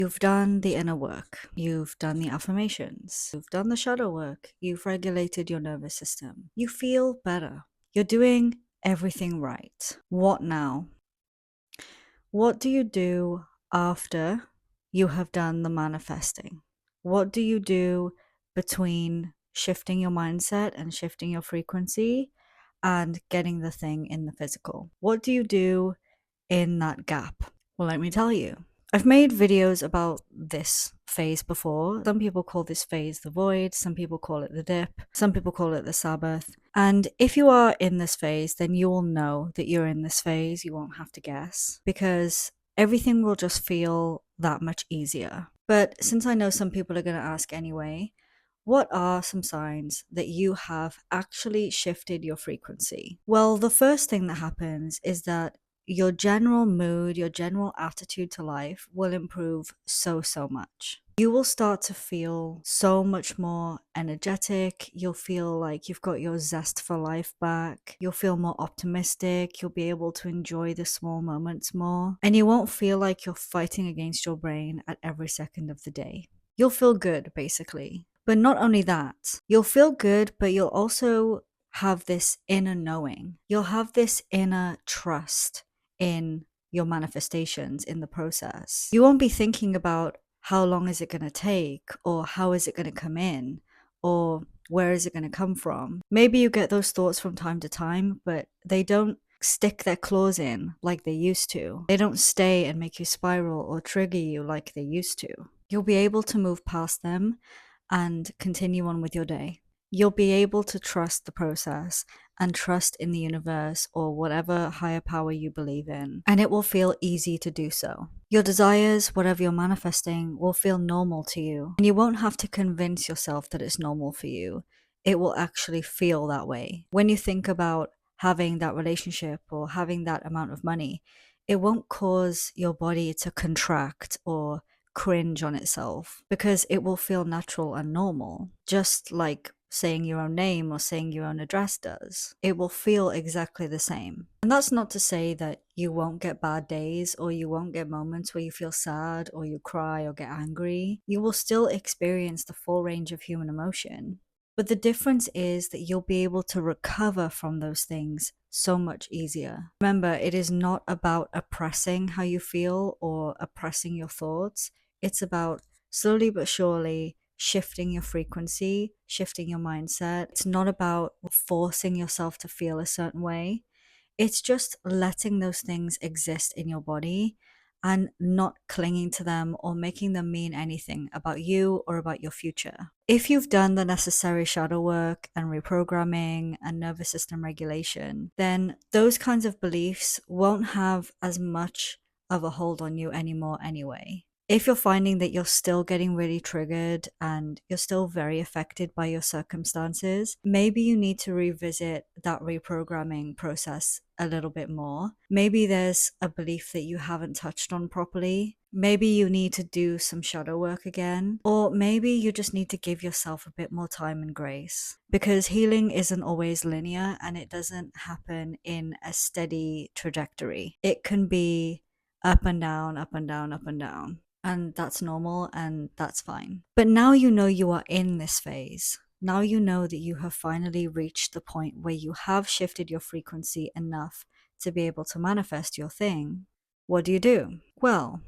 You've done the inner work, you've done the affirmations, you've done the shadow work, you've regulated your nervous system. You feel better. You're doing everything right. What now? What do you do after you have done the manifesting? What do you do between shifting your mindset and shifting your frequency and getting the thing in the physical? What do you do in that gap? Well, let me tell you. I've made videos about this phase before. Some people call this phase the void, some people call it the dip, some people call it the Sabbath. And if you are in this phase, then you will know that you're in this phase. You won't have to guess because everything will just feel that much easier. But since I know some people are going to ask anyway, what are some signs that you have actually shifted your frequency? Well, the first thing that happens is that your general mood, your general attitude to life will improve so much. You will start to feel so much more energetic. You'll feel like you've got your zest for life back. You'll feel more optimistic. You'll be able to enjoy the small moments more. And you won't feel like you're fighting against your brain at every second of the day. You'll feel good, basically. But not only that, you'll feel good, but you'll also have this inner knowing. You'll have this inner trust in your manifestations in the process. You won't be thinking about how long is it going to take, or how is it going to come in, or where is it going to come from. Maybe you get those thoughts from time to time, but they don't stick their claws in like they used to. They don't stay and make you spiral or trigger you like they used to. You'll be able to move past them and continue on with your day. You'll be able to trust the process and trust in the universe or whatever higher power you believe in, and it will feel easy to do so. Your desires, whatever you're manifesting, will feel normal to you, and you won't have to convince yourself that it's normal for you. It will actually feel that way. When you think about having that relationship or having that amount of money, it won't cause your body to contract or cringe on itself because it will feel natural and normal, just like saying your own name or saying your own address does. It will feel exactly the same. And that's not to say that you won't get bad days or you won't get moments where you feel sad or you cry or get angry. You will still experience the full range of human emotion. But the difference is that you'll be able to recover from those things so much easier. Remember, it is not about oppressing how you feel or oppressing your thoughts. It's about slowly but surely shifting your frequency, shifting your mindset. It's not about forcing yourself to feel a certain way. It's just letting those things exist in your body and not clinging to them or making them mean anything about you or about your future. If you've done the necessary shadow work and reprogramming and nervous system regulation, then those kinds of beliefs won't have as much of a hold on you anymore anyway. If you're finding that you're still getting really triggered and you're still very affected by your circumstances, maybe you need to revisit that reprogramming process a little bit more. Maybe there's a belief that you haven't touched on properly. Maybe you need to do some shadow work again, or maybe you just need to give yourself a bit more time and grace, because healing isn't always linear and it doesn't happen in a steady trajectory. It can be up and down, up and down, up and down. And that's normal and that's fine. But now you know you are in this phase. Now you know that you have finally reached the point where you have shifted your frequency enough to be able to manifest your thing. What do? Well,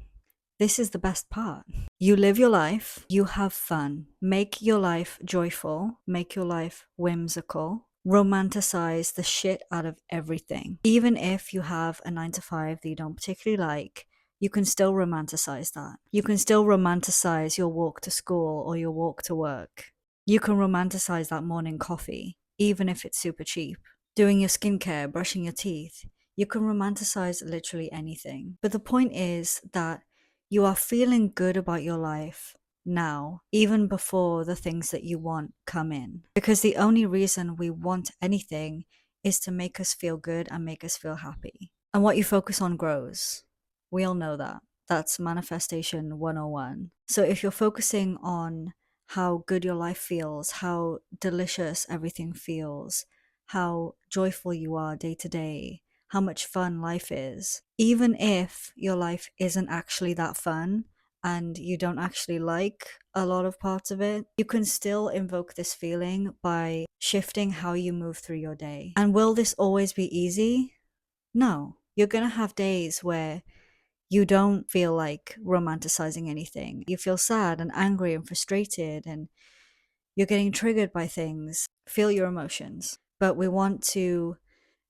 this is the best part. You live your life, you have fun, make your life joyful, make your life whimsical, romanticize the shit out of everything. Even if you have a 9 to 5 that you don't particularly like, you can still romanticize that. You can still romanticize your walk to school or your walk to work. You can romanticize that morning coffee, even if it's super cheap. Doing your skincare, brushing your teeth. You can romanticize literally anything. But the point is that you are feeling good about your life now, even before the things that you want come in. Because the only reason we want anything is to make us feel good and make us feel happy. And what you focus on grows. We all know that. That's manifestation 101. So if you're focusing on how good your life feels, how delicious everything feels, how joyful you are day to day, how much fun life is, even if your life isn't actually that fun and you don't actually like a lot of parts of it, you can still invoke this feeling by shifting how you move through your day. And will this always be easy? No. You're going to have days where you don't feel like romanticizing anything. You feel sad and angry and frustrated, and you're getting triggered by things. Feel your emotions. But we want to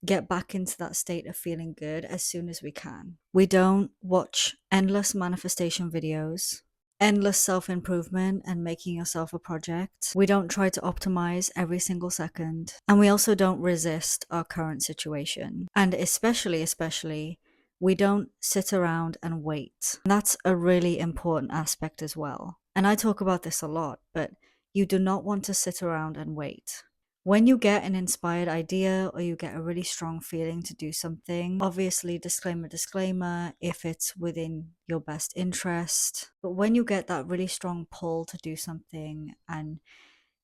get back into that state of feeling good as soon as we can. We don't watch endless manifestation videos, endless self improvement and making yourself a project. We don't try to optimize every single second. And we also don't resist our current situation. And especially, we don't sit around and wait. And that's a really important aspect as well. And I talk about this a lot, but you do not want to sit around and wait. When you get an inspired idea or you get a really strong feeling to do something, obviously, disclaimer, if it's within your best interest. But when you get that really strong pull to do something and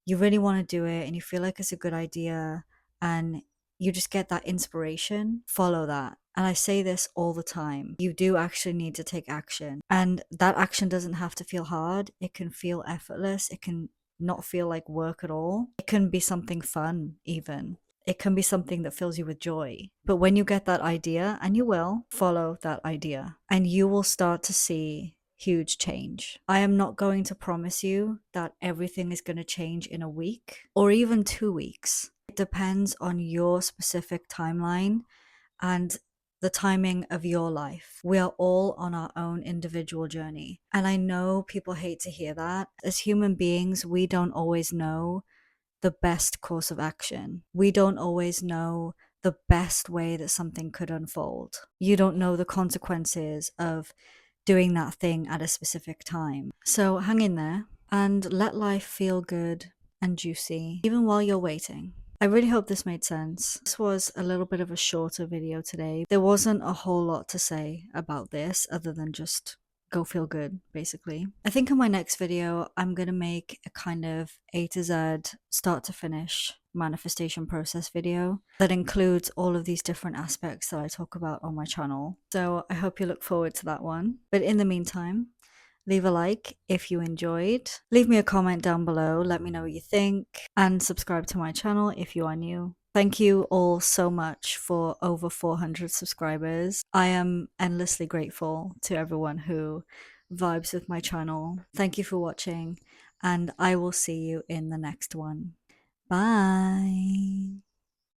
you really want to do it and you feel like it's a good idea and you just get that inspiration, follow that. And I say this all the time. You do actually need to take action. And that action doesn't have to feel hard. It can feel effortless. It can not feel like work at all. It can be something fun, even. It can be something that fills you with joy. But when you get that idea, and you will, follow that idea, and you will start to see huge change. I am not going to promise you that everything is going to change in a week or even 2 weeks. It depends on your specific timeline and the timing of your life. We are all on our own individual journey. And I know people hate to hear that. As human beings, we don't always know the best course of action. We don't always know the best way that something could unfold. You don't know the consequences of doing that thing at a specific time. So hang in there and let life feel good and juicy, even while you're waiting. I really hope this made sense. This was a little bit of a shorter video today. There wasn't a whole lot to say about this other than just go feel good, basically. I think in my next video, I'm going to make a kind of A to Z, start to finish manifestation process video that includes all of these different aspects that I talk about on my channel. So I hope you look forward to that one. But in the meantime, leave a like if you enjoyed. Leave me a comment down below. Let me know what you think. And subscribe to my channel if you are new. Thank you all so much for over 400 subscribers. I am endlessly grateful to everyone who vibes with my channel. Thank you for watching, and I will see you in the next one. Bye.